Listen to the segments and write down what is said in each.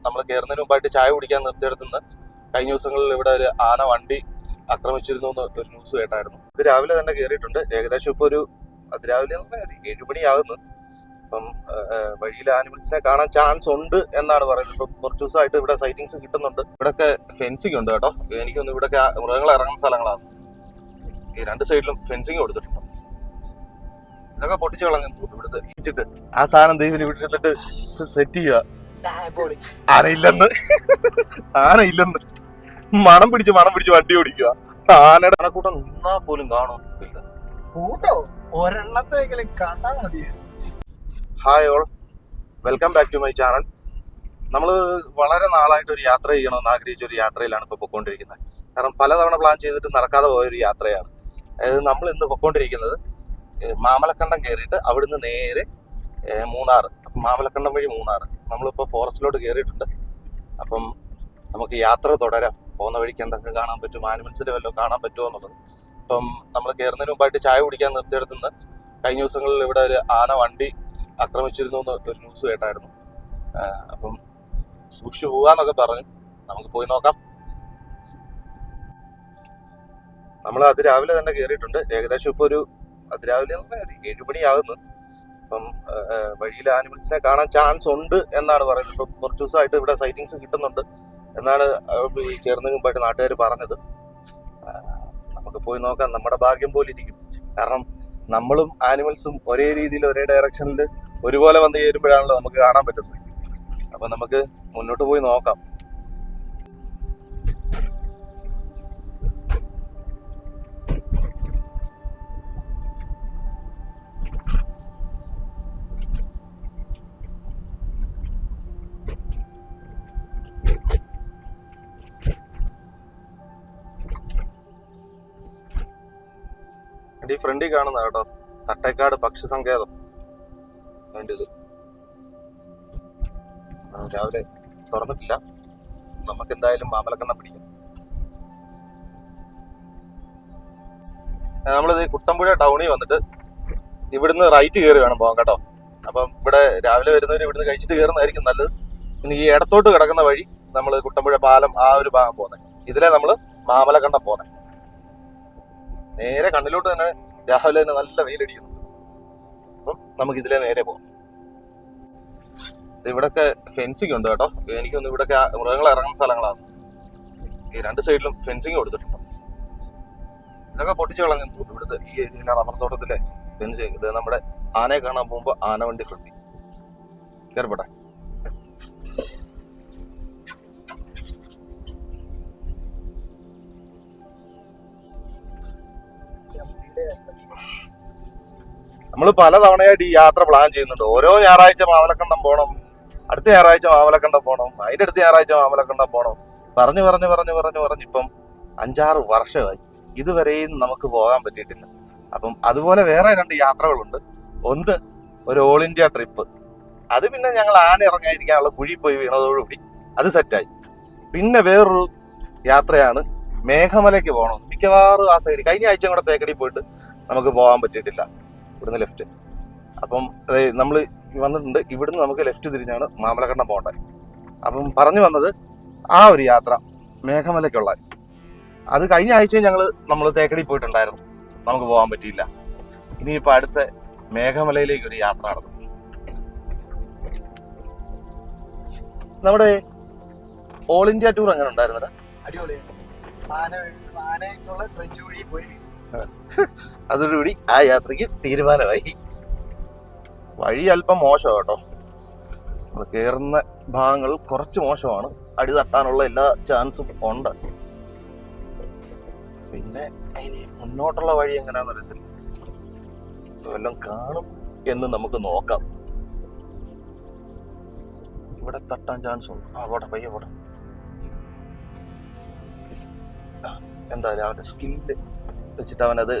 നമ്മൾ കയറുന്നതിന് മുമ്പായിട്ട് ചായ കുടിക്കാൻ നിർത്തിയെടുത്തുനിന്ന് കഴിഞ്ഞ ദിവസങ്ങളിൽ ഇവിടെ ഒരു ആന വണ്ടി ആക്രമിച്ചിരുന്നു എന്ന് ഒരു ന്യൂസ് കേട്ടായിരുന്നു. ഇത് രാവിലെ തന്നെ കയറിയിട്ടുണ്ട്. ഏകദേശം ഇപ്പോൾ ഒരു അതിരാവിലെ 7 മണിയാകുന്നു. അപ്പം വഴിയിൽ ആനിമൽസിനെ കാണാൻ ചാൻസ് ഉണ്ട് എന്നാണ് പറയുന്നത്. ഇപ്പം കുറച്ച് ദിവസമായിട്ട് ഇവിടെ സൈറ്റിങ്സ് കിട്ടുന്നുണ്ട്. ഇവിടെയൊക്കെ ഫെൻസിങ് ഉണ്ട് കേട്ടോ. എനിക്കൊന്ന് ഇവിടെയൊക്കെ മൃഗങ്ങൾ ഇറങ്ങുന്ന സ്ഥലങ്ങളാണ്. ഈ രണ്ട് സൈഡിലും ഫെൻസിങ് കൊടുത്തിട്ടുണ്ട്. ഇതൊക്കെ പൊട്ടിച്ചു കളഞ്ഞു ഇവിടുത്തെ ഇച്ചിട്ട് ആ സാധനം ദൈവം ഇവിടെ ഇരുന്നിട്ട് സെറ്റ് ചെയ്യുക. ആനയില്ലെന്ന് മണം പിടിച്ച് വണ്ടി ഓടിക്കുക. ആനയുടെ ആനക്കൂട്ടം നിന്നാ പോലും കാണുന്നില്ല. ഒരെണ്ണത്തെങ്കിലും കാണാൻ മതി. Hi all, welcome back to my channel. നമ്മൾ വളരെ നാളായിട്ട് ഒരു യാത്ര ചെയ്യണമെന്ന് ആഗ്രഹിച്ച ഒരു യാത്രയിലാണ് ഇപ്പോൾ പൊയ്ക്കൊണ്ടിരിക്കുന്നത്. കാരണം പലതവണ പ്ലാൻ ചെയ്തിട്ട് നടക്കാതെ പോയൊരു യാത്രയാണ്. അതായത് നമ്മൾ ഇന്ന് പൊയ്ക്കൊണ്ടിരിക്കുന്നത് മാമലക്കണ്ടം കയറിയിട്ട് അവിടുന്ന് നേരെ മൂന്നാർ. അപ്പം മാമലക്കണ്ടം വഴി മൂന്നാർ. നമ്മളിപ്പോൾ ഫോറസ്റ്റിലോട്ട് കയറിയിട്ടുണ്ട്. അപ്പം നമുക്ക് യാത്ര തുടരാം. പോകുന്ന വഴിക്ക് എന്തൊക്കെ കാണാൻ പറ്റും, ആനിമൽസിന്റെ വല്ലതും കാണാൻ പറ്റുമോ എന്നുള്ളത്. അപ്പം നമ്മൾ കയറുന്നതിന് മുമ്പായിട്ട് ചായ കുടിക്കാൻ നിർത്തിയെടുത്തുനിന്ന് കഴിഞ്ഞ ദിവസങ്ങളിൽ ഇവിടെ ഒരു ആന വണ്ടി ആക്രമിച്ചിരുന്നു എന്ന് ഒരു ന്യൂസ് കേട്ടായിരുന്നു. അപ്പം സൂക്ഷിച്ചു പോവാന്നൊക്കെ പറഞ്ഞു. നമുക്ക് പോയി നോക്കാം. നമ്മൾ അതിരാവിലെ തന്നെ കയറിയിട്ടുണ്ട്. ഏകദേശം ഇപ്പോൾ ഒരു അതിരാവിലെ 7 മണിയാകുന്നു. അപ്പം വഴിയിൽ ആനിമൽസിനെ കാണാൻ ചാൻസ് ഉണ്ട് എന്നാണ് പറയുന്നത്. ഇപ്പം കുറച്ച് ദിവസമായിട്ട് ഇവിടെ സൈറ്റിങ്സ് കിട്ടുന്നുണ്ട് എന്നാണ് ഈ കയറുന്നതിന് മുമ്പായിട്ട് നാട്ടുകാർ പറഞ്ഞത്. നമുക്ക് പോയി നോക്കാം. നമ്മുടെ ഭാഗ്യം പോലെ ഇരിക്കും. കാരണം നമ്മളും ആനിമൽസും ഒരേ രീതിയിൽ ഒരേ ഡയറക്ഷനിൽ ഒരുപോലെ വന്ന് ചേരുമ്പോഴാണല്ലോ നമുക്ക് കാണാൻ പറ്റുന്നത്. അപ്പം നമുക്ക് മുന്നോട്ട് പോയി നോക്കാം. ഈ ഫ്രണ്ടിൽ കാണുന്ന കേട്ടോ തട്ടേക്കാട് പക്ഷി സങ്കേതം. വേണ്ടത് രാവിലെ തുറന്നിട്ടില്ല. നമുക്ക് എന്തായാലും മാമലക്കണ്ണം പിടിക്കാം. നമ്മളിത് കുട്ടമ്പുഴ ടൗണിൽ വന്നിട്ട് ഇവിടുന്ന് റൈറ്റ് കയറി വേണം പോകാൻ കേട്ടോ. അപ്പം ഇവിടെ രാവിലെ വരുന്നവർ ഇവിടുന്ന് കഴിച്ചിട്ട് കയറുന്നതായിരിക്കും നല്ലത്. പിന്നെ ഈ ഇടത്തോട്ട് കിടക്കുന്ന വഴി നമ്മൾ കുട്ടമ്പുഴ പാലം ആ ഒരു ഭാഗം പോകുന്നത്. ഇതിലെ നമ്മൾ മാമലക്കണ്ടം പോകുന്നത്. നേരെ കണ്ണിലോട്ട് തന്നെ രാവിലെ തന്നെ നല്ല വെയിലടിക്കുന്നുണ്ട്. അപ്പം നമുക്ക് ഇതിലെ നേരെ പോകാം. ഇവിടെയൊക്കെ ഫെൻസിങ് ഉണ്ട് കേട്ടോ. എനിക്കൊന്ന് ഇവിടെയൊക്കെ മൃഗങ്ങൾ ഇറങ്ങുന്ന സ്ഥലങ്ങളാണ്. ഈ രണ്ട് സൈഡിലും ഫെൻസിങ് കൊടുത്തിട്ടുണ്ട്. ഇതൊക്കെ പൊട്ടിച്ചു കളഞ്ഞു ഇവിടുത്തെ ഈ ഏരിയയിലെ റബ്ബർ തോട്ടത്തിലെ ഫെൻസിങ്. ഇത് നമ്മുടെ ആനയെ കാണാൻ പോകുമ്പോൾ ആന വണ്ടി ഫ്രണ്ടി കയറിപ്പെടാം. നമ്മൾ പലതവണയായിട്ട് ഈ യാത്ര പ്ലാൻ ചെയ്യുന്നുണ്ട്. ഓരോ ഞായറാഴ്ച മാമലക്കണ്ടം പോകണം, അടുത്ത ഞായറാഴ്ച മാമലക്കണ്ടം പോകണം, അതിന്റെ അടുത്ത ഞായറാഴ്ച മാമലക്കണ്ടം പോകണം. പറഞ്ഞ് ഇപ്പം 5-6 വർഷമായി. ഇതുവരെയും നമുക്ക് പോകാൻ പറ്റിയിട്ടില്ല. അപ്പം അതുപോലെ വേറെ 2 യാത്രകളുണ്ട്. ഒന്ന് ഒരു ഓൾ ഇന്ത്യ ട്രിപ്പ്. അത് പിന്നെ ഞങ്ങൾ ആന ഇറങ്ങാതിരിക്കാനുള്ള കുഴി പോയി വീണതോടുകൂടി അത് സെറ്റായി. പിന്നെ വേറൊരു യാത്രയാണ് മേഘമലയ്ക്ക് പോകണം. മിക്കവാറും ആ സൈഡ് കഴിഞ്ഞ ആഴ്ച കൂടെ തേക്കടി പോയിട്ട് നമുക്ക് പോകാൻ പറ്റിയിട്ടില്ല. ഇവിടുന്ന് ലെഫ്റ്റ്. അപ്പം അതായത് നമ്മൾ വന്നിട്ടുണ്ട്. ഇവിടുന്ന് നമുക്ക് ലെഫ്റ്റ് തിരിഞ്ഞാണ് മാമലക്കണ്ടം പോകേണ്ടത്. അപ്പം പറഞ്ഞു വന്നത് ആ ഒരു യാത്ര മേഘമലയ്ക്കുള്ള. അത് കഴിഞ്ഞ ആഴ്ചയും നമ്മൾ തേക്കടി പോയിട്ടുണ്ടായിരുന്നു. നമുക്ക് പോകാൻ പറ്റിയില്ല. ഇനിയിപ്പോൾ അടുത്ത മേഘമലയിലേക്ക് ഒരു യാത്ര നടന്നു. നമ്മുടെ ഓൾ ഇന്ത്യ ടൂർ എങ്ങനെ ഉണ്ടായിരുന്നടാ? അടിപൊളി. അതോടുകൂടി ആ യാത്രക്ക് തീരുമാനമായി. വഴി അല്പം മോശം കേട്ടോ. കയറുന്ന ഭാഗങ്ങൾ കുറച്ച് മോശമാണ്. അടി തട്ടാനുള്ള എല്ലാ ചാൻസും ഉണ്ട്. പിന്നെ അതിന് മുന്നോട്ടുള്ള വഴി എങ്ങനെയാന്ന് അറിയത്തില്ല. വല്ലതും കാണും എന്ന് നമുക്ക് നോക്കാം. ഇവിടെ തട്ടാൻ ചാൻസ് ഉണ്ട്. പോട്ടെ, പയ്യെ പോട്ടെ. എന്തായാലും അവന്റെ സ്കില്ല് വെച്ചിട്ട് അവനത്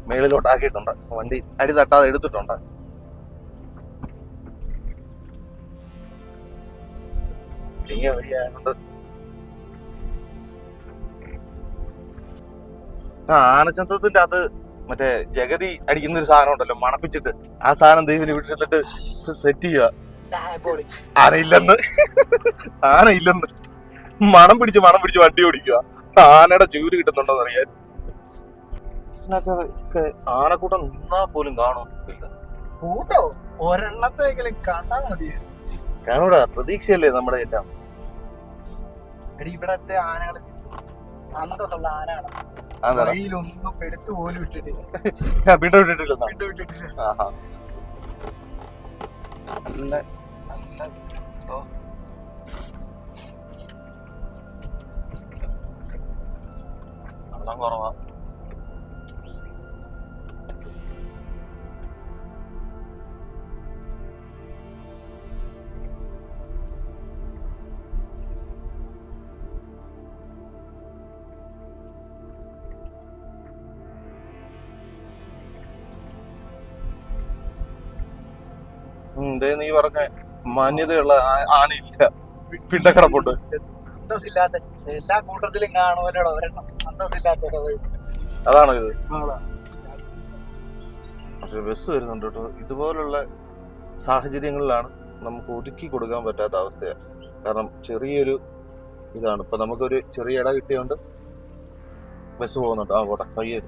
മേളിലോട്ടാക്കിയിട്ടുണ്ട്. വണ്ടി അടി തട്ടാതെ എടുത്തിട്ടുണ്ട്. ഇങ്ങനെ വഴിയായതുകൊണ്ട് ആനച്ചന്തത്തിന്റെ അത് മറ്റേ ജഗതി അടിക്കുന്ന ഒരു സാധനം ഉണ്ടല്ലോ, മണപ്പിച്ചിട്ട് ആ സാധനം ദൈവം ഇവിടെ ഇരുന്നിട്ട് സെറ്റ് ചെയ്യുക. ആനയില്ലെന്ന് ആന ഇല്ലെന്ന്. മണം പിടിച്ച് വണ്ടി ഓടിക്കുക. ആനയുടെ ചൂര് കിട്ടുന്നുണ്ടോന്ന് അറിയാൻ. ആനക്കൂട്ടം നിന്നാ പോലും കാണുന്നില്ല. കൂട്ടോ ഒരെണ്ണത്തെങ്കിലും കണ്ടാ മതി. കാണൂടാ, പ്രതീക്ഷയല്ലേ നമ്മുടെ എല്ലാം. എടി ഇവിടത്തെ ആനകളെ അന്തസ്സുള്ള ആനകളാണ്. അതെ, വഴിയിലൊന്നും പെടുത്തു പോലും ഇട്ടിട്ടില്ല. വിട്ടിട്ടില്ല. വിട്ടിട്ടില്ല. ആഹാ, നല്ല നല്ല കേട്ടോ. വെള്ളം കുറവാ. നീ പറഞ്ഞ മാന്യതയുള്ള ആനയില്ല, പിണ്ടക്കിടപ്പുണ്ട്. അന്തസ്സില്ലാത്ത എല്ലാ കൂട്ടത്തിലും കാണുമല്ലോ ഒരെണ്ണം അന്തസ്സില്ലാത്ത. അതാണോ ഇത്? പക്ഷെ ബസ് വരുന്നുണ്ട് കേട്ടോ. ഇതുപോലുള്ള സാഹചര്യങ്ങളിലാണ് നമുക്ക് ഒതുക്കി കൊടുക്കാൻ പറ്റാത്ത അവസ്ഥയാണ്. കാരണം ചെറിയൊരു ഇതാണ്. ഇപ്പൊ നമുക്കൊരു ചെറിയ ഇട കിട്ടിയോണ്ട് ബസ് പോകുന്നുണ്ട്. ആ പോട്ടെ, പയ്യെ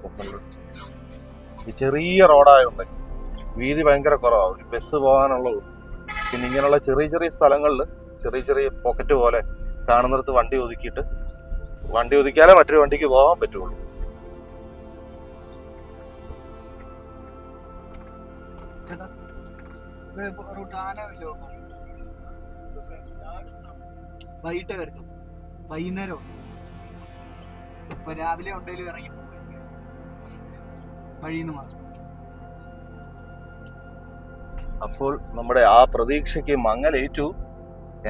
ഈ ചെറിയ റോഡായോണ്ട് വീതി ഭയങ്കര കുറവാണ് ഒരു ബസ് പോകാനുള്ളത്. പിന്നെ ഇങ്ങനെയുള്ള ചെറിയ ചെറിയ സ്ഥലങ്ങളിൽ ചെറിയ ചെറിയ പോക്കറ്റ് പോലെ കാണുന്നിടത്ത് വണ്ടി ഒതുക്കിയാലേ മറ്റൊരു വണ്ടിക്ക് പോകാൻ പറ്റുള്ളൂ. വൈകിട്ട് വരുത്തും, വൈകുന്നേരം ഇപ്പൊ രാവിലെ ഉണ്ടെങ്കിലും ഇറങ്ങി പോകും വഴിന്ന് മാത്രം. അപ്പോൾ നമ്മുടെ ആ പ്രതീക്ഷയ്ക്ക് മങ്ങലേറ്റു.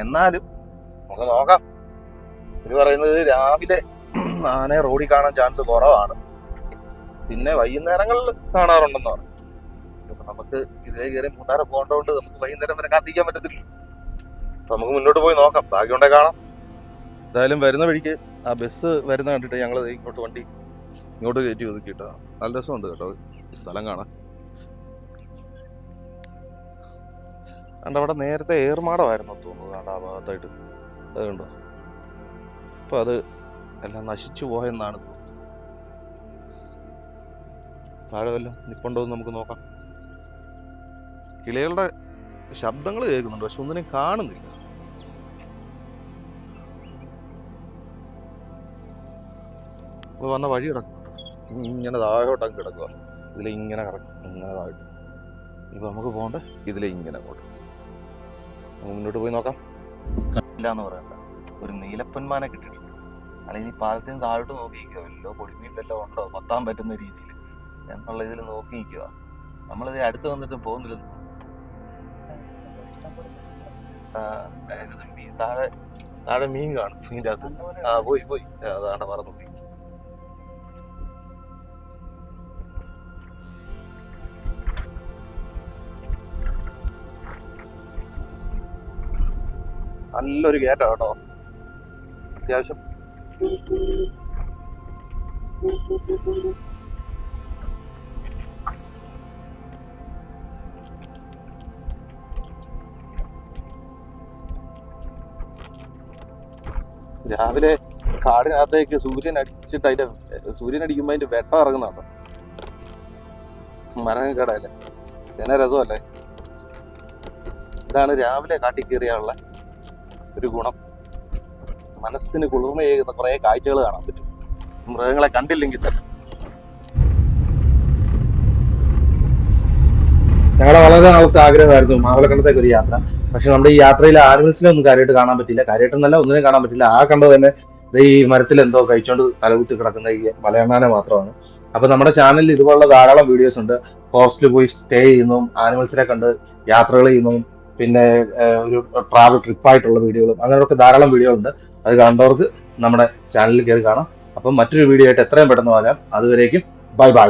എന്നാലും നമുക്ക് നോക്കാം. ഇവര് പറയുന്നത് രാവിലെ ആനയെ റോഡിൽ കാണാൻ ചാൻസ് കുറവാണ്, പിന്നെ വൈകുന്നേരങ്ങളിൽ കാണാറുണ്ടെന്ന് പറഞ്ഞു. അപ്പൊ നമുക്ക് ഇതിലേ കയറി മൂന്നാറ് പോകേണ്ടതുകൊണ്ട് നമുക്ക് വൈകുന്നേരം വരെ കാത്തിരിക്കാൻ പറ്റത്തില്ല. അപ്പൊ നമുക്ക് മുന്നോട്ട് പോയി നോക്കാം, ഭാഗ്യമുണ്ടെ കാണാം. എന്തായാലും വരുന്ന വഴിക്ക് ആ ബസ് വരുന്ന കണ്ടിട്ട് ഞങ്ങൾ ഇങ്ങോട്ട് കയറ്റി ഒതുക്കിയിട്ടാ. നല്ല രസമുണ്ട് കേട്ടോ സ്ഥലം കാണാൻ. കണ്ട അവിടെ നേരത്തെ ഏർമാടമായിരുന്നു തോന്നുന്നു. കണ്ട ആ ഭാഗത്തായിട്ട് അത് കണ്ടോ. അപ്പൊ അത് എല്ലാം നശിച്ചു പോയെന്നാണ് തോന്നുന്നത്. താഴെ വല്ലതും നിപ്പുണ്ടോ എന്ന് നമുക്ക് നോക്കാം. കിളികളുടെ ശബ്ദങ്ങൾ കേൾക്കുന്നുണ്ട്, പക്ഷെ ഒന്നിനും കാണുന്നില്ല. അപ്പൊ വന്ന വഴി കിടക്കും ഇങ്ങനെ താഴോട്ടങ്ങ് കിടക്കുക. ഇതിലിങ്ങനെ കറക്കും, ഇങ്ങനെ താഴോട്ട്. ഇപ്പൊ നമുക്ക് പോകണ്ട ഇതിലിങ്ങനെ അങ്ങോട്ട്. നമുക്ക് മുന്നോട്ട് പോയി നോക്കാം. ഇല്ലാന്ന് പറയണ്ട, ഒരു നീലപ്പൊന്മാനെ കിട്ടിയിട്ടുണ്ട്. അല്ലെങ്കിൽ ഇനി പാലത്തിൽ നിന്ന് താഴോട്ട് നോക്കിയിരിക്കുക, വല്ലോ പൊടിമീൻ വല്ലതും ഉണ്ടോ കൊത്താൻ പറ്റുന്ന രീതിയിൽ എന്നുള്ള ഇതിൽ നോക്കി നിൽക്കുക. നമ്മളിത് അടുത്ത് വന്നിട്ട് പോകുന്നില്ല. താഴെ മീൻ കാണും, മീൻ്റെ അകത്ത്. ആ പോയി അതാണ് മറന്നു പോയി. നല്ലൊരു കയറ്റാ കേട്ടോ, അത്യാവശ്യം. രാവിലെ കാടിനകത്തേക്ക് സൂര്യൻ അടിക്കുമ്പോ അതിന്റെ വെട്ടം ഇറങ്ങുന്നുണ്ടോ. മരങ്ങക്കടയല്ലേ, എന്നാ രസമല്ലേ. ഇതാണ് രാവിലെ കാട്ടിൽ കയറിയുള്ള ഒരു ഗുണം. മനസ്സിന് കുളിർമയേകുന്ന കുറെ കാഴ്ചകൾ കാണാൻ പറ്റും, മൃഗങ്ങളെ കണ്ടില്ലെങ്കിൽ തന്നെ. ഞങ്ങളുടെ വളരെ നാളത്തെ ആഗ്രഹമായിരുന്നു മാമലക്കണ്ടത്തേക്ക് ഒരു യാത്ര. പക്ഷെ നമ്മുടെ ഈ യാത്രയിൽ ആനിമൽസിനെ ഒന്നും കാര്യമായിട്ട് കാണാൻ പറ്റില്ല. കാര്യമായിട്ടൊന്നല്ല, ഒന്നിനും കാണാൻ പറ്റില്ല. ആ കണ്ടത് തന്നെ ഈ മരത്തിൽ എന്തോ കഴിച്ചോണ്ട് തലകുത്തി കിടക്കുന്ന ഈ മലയണ്ണാനെ മാത്രമാണ്. അപ്പൊ നമ്മുടെ ചാനലിൽ ഇതുപോലുള്ള ധാരാളം വീഡിയോസ് ഉണ്ട്. ഫോറസ്റ്റിൽ പോയി സ്റ്റേ ചെയ്യുന്നതും ആനിമൽസിനെ കണ്ട് യാത്രകൾ ചെയ്യുന്നതും പിന്നെ ഒരു ട്രാവൽ ട്രിപ്പായിട്ടുള്ള വീഡിയോകളും അങ്ങനെയൊക്കെ ധാരാളം വീഡിയോ ഉണ്ട്. അത് കണ്ടവർക്ക് നമ്മുടെ ചാനലിൽ കയറി കാണാം. അപ്പം മറ്റൊരു വീഡിയോ ആയിട്ട് എത്രയും പെട്ടെന്ന് വരാം. അതുവരേക്കും ബൈ ബൈ.